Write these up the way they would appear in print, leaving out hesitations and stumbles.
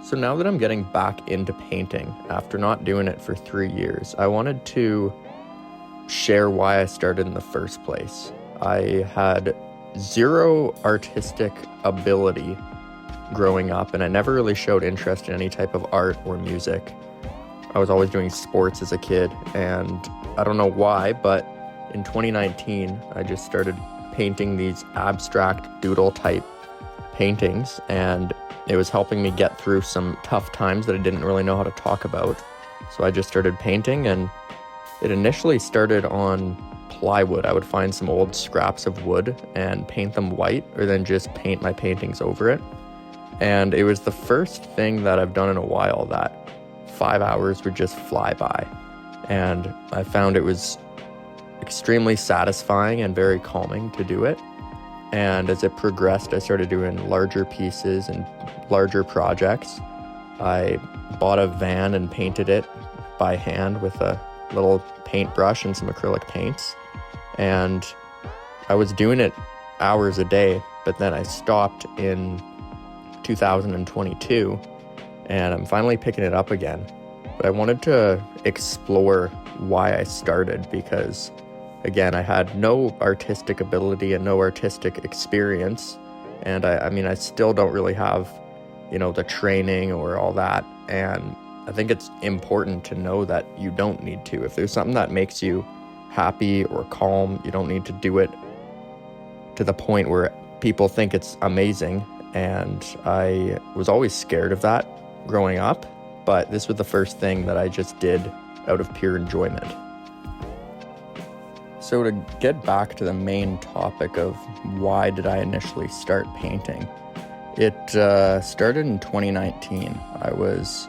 So now that I'm getting back into painting after not doing it for 3 years, I wanted to share why I started in the first place. I had zero artistic ability growing up, and I never really showed interest in any type of art or music. I was always doing sports as a kid, and I don't know why, but in 2019, I just started painting these abstract doodle type paintings, and it was helping me get through some tough times that I didn't really know how to talk about. So I just started painting, and it initially started on plywood. I would find some old scraps of wood and paint them white, or then just paint my paintings over it. And it was the first thing that I've done in a while that 5 hours would just fly by. And I found it was extremely satisfying and very calming to do it. And as it progressed, I started doing larger pieces and larger projects. I bought a van and painted it by hand with a little paintbrush and some acrylic paints. And I was doing it hours a day, but then I stopped in 2022, and I'm finally picking it up again. But I wanted to explore why I started because, again, I had no artistic ability and no artistic experience. And I still don't really have, the training or all that. And I think it's important to know that you don't need to. If there's something that makes you happy or calm, you don't need to do it to the point where people think it's amazing. And I was always scared of that growing up, but this was the first thing that I just did out of pure enjoyment. So to get back to the main topic of why did I initially start painting, it started in 2019. I was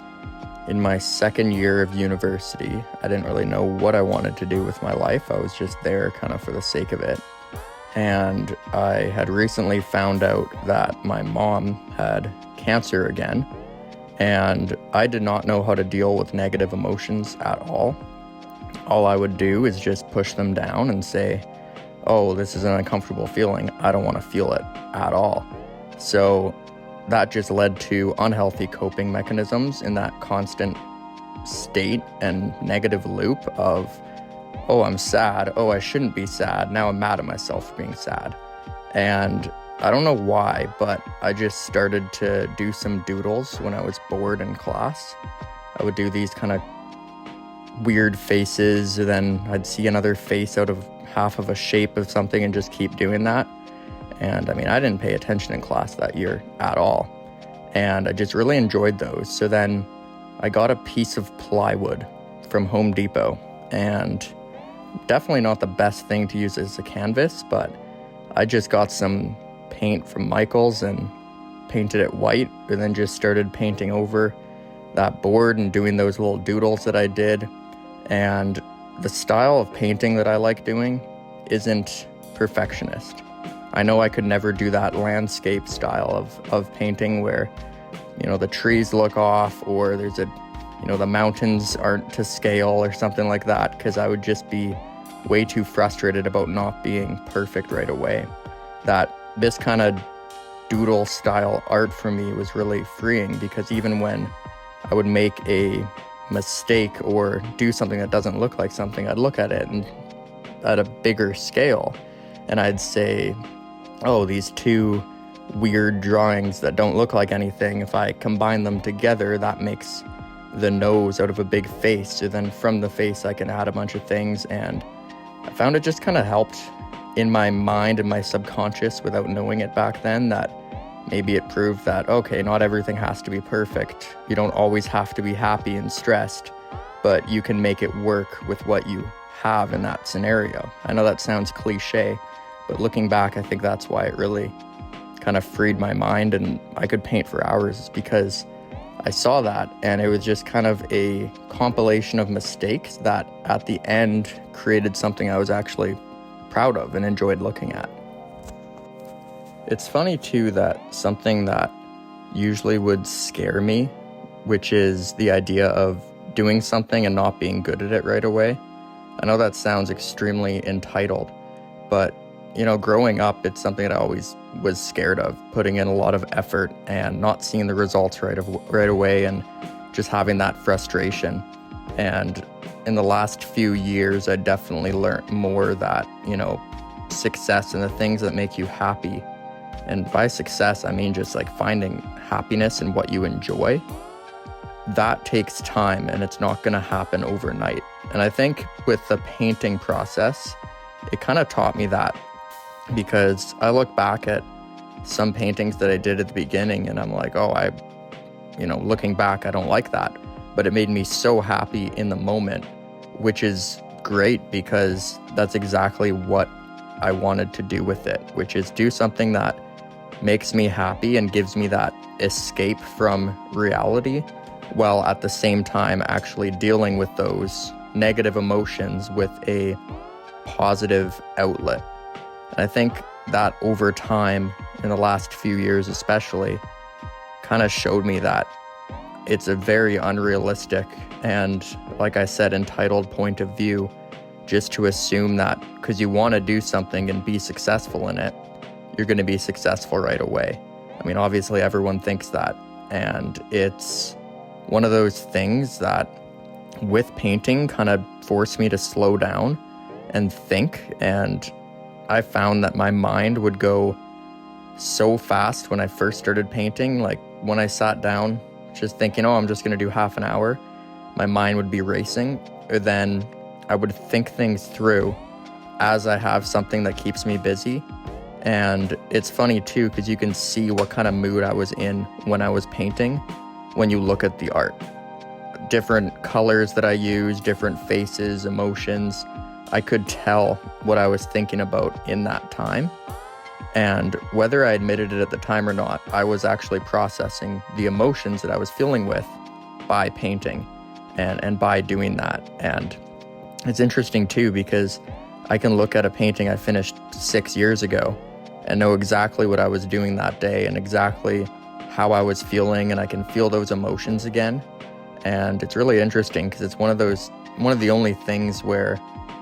in my second year of university. I didn't really know what I wanted to do with my life. I was just there kind of for the sake of it. And I had recently found out that my mom had cancer again, and I did not know how to deal with negative emotions at all. All I would do is just push them down and say, oh, this is an uncomfortable feeling. I don't want to feel it at all. So that just led to unhealthy coping mechanisms in that constant state and negative loop of, oh, I'm sad. Oh, I shouldn't be sad. Now I'm mad at myself for being sad. And I don't know why, but I just started to do some doodles when I was bored in class. I would do these kind of weird faces, and then I'd see another face out of half of a shape of something and just keep doing that. And I didn't pay attention in class that year at all. And I just really enjoyed those. So then I got a piece of plywood from Home Depot, and definitely not the best thing to use as a canvas, but I just got some paint from Michael's and painted it white, and then just started painting over that board and doing those little doodles that I did. And the style of painting that I like doing isn't perfectionist. I know I could never do that landscape style of painting where, the trees look off, or there's the mountains aren't to scale or something like that, because I would just be way too frustrated about not being perfect right away. That this kind of doodle style art for me was really freeing, because even when I would make a mistake or do something that doesn't look like something, I'd look at it and at a bigger scale, and I'd say, oh, these two weird drawings that don't look like anything, if I combine them together, that makes the nose out of a big face. So then from the face I can add a bunch of things, and I found it just kind of helped in my mind and my subconscious without knowing it back then, that maybe it proved that, okay, not everything has to be perfect. You don't always have to be happy and stressed, but you can make it work with what you have in that scenario. I know that sounds cliche, but looking back, I think that's why it really kind of freed my mind and I could paint for hours, because I saw that, and it was just kind of a compilation of mistakes that at the end created something I was actually proud of and enjoyed looking at. It's funny too that something that usually would scare me, which is the idea of doing something and not being good at it right away. I know that sounds extremely entitled, but growing up, it's something that I always was scared of, putting in a lot of effort and not seeing the results right away, and just having that frustration. And in the last few years, I definitely learned more that, success and the things that make you happy. And by success, I mean just like finding happiness in what you enjoy. That takes time, and it's not going to happen overnight. And I think with the painting process, it kind of taught me that, because I look back at some paintings that I did at the beginning and I'm like, looking back, I don't like that. But it made me so happy in the moment, which is great, because that's exactly what I wanted to do with it, which is do something that makes me happy and gives me that escape from reality, while at the same time actually dealing with those negative emotions with a positive outlet. And I think that over time, in the last few years especially, kind of showed me that it's a very unrealistic and, like I said, entitled point of view, just to assume that because you want to do something and be successful in it, you're going to be successful right away. I mean, obviously everyone thinks that, and it's one of those things that with painting kind of forced me to slow down and think. And I found that my mind would go so fast when I first started painting. Like when I sat down just thinking, I'm just going to do half an hour, my mind would be racing. Or then I would think things through as I have something that keeps me busy. And it's funny too, because you can see what kind of mood I was in when I was painting when you look at the art. Different colors that I use, different faces, emotions. I could tell what I was thinking about in that time. And whether I admitted it at the time or not, I was actually processing the emotions that I was feeling with by painting and by doing that. And it's interesting too, because I can look at a painting I finished 6 years ago and know exactly what I was doing that day and exactly how I was feeling, and I can feel those emotions again. And it's really interesting, because it's one of the only things where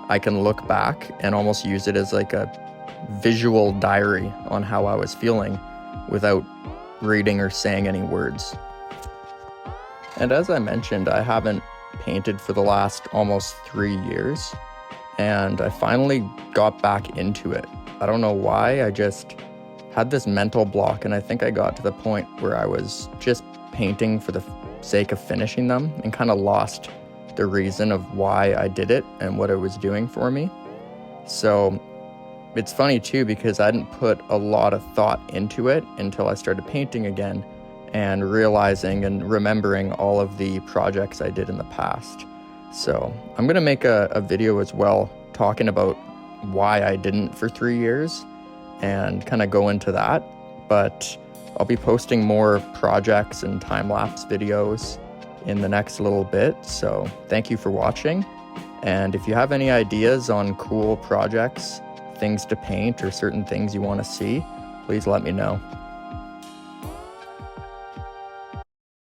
I can look back and almost use it as like a visual diary on how I was feeling without reading or saying any words. And as I mentioned, I haven't painted for the last almost 3 years, and I finally got back into it. I don't know why, I just had this mental block, and I think I got to the point where I was just painting for the sake of finishing them and kind of lost the reason of why I did it and what it was doing for me. So it's funny too, because I didn't put a lot of thought into it until I started painting again and realizing and remembering all of the projects I did in the past. So I'm going to make a video as well talking about why I didn't for 3 years and kind of go into that. But I'll be posting more projects and time-lapse videos in the next little bit. So thank you for watching. And if you have any ideas on cool projects, things to paint, or certain things you want to see, please let me know.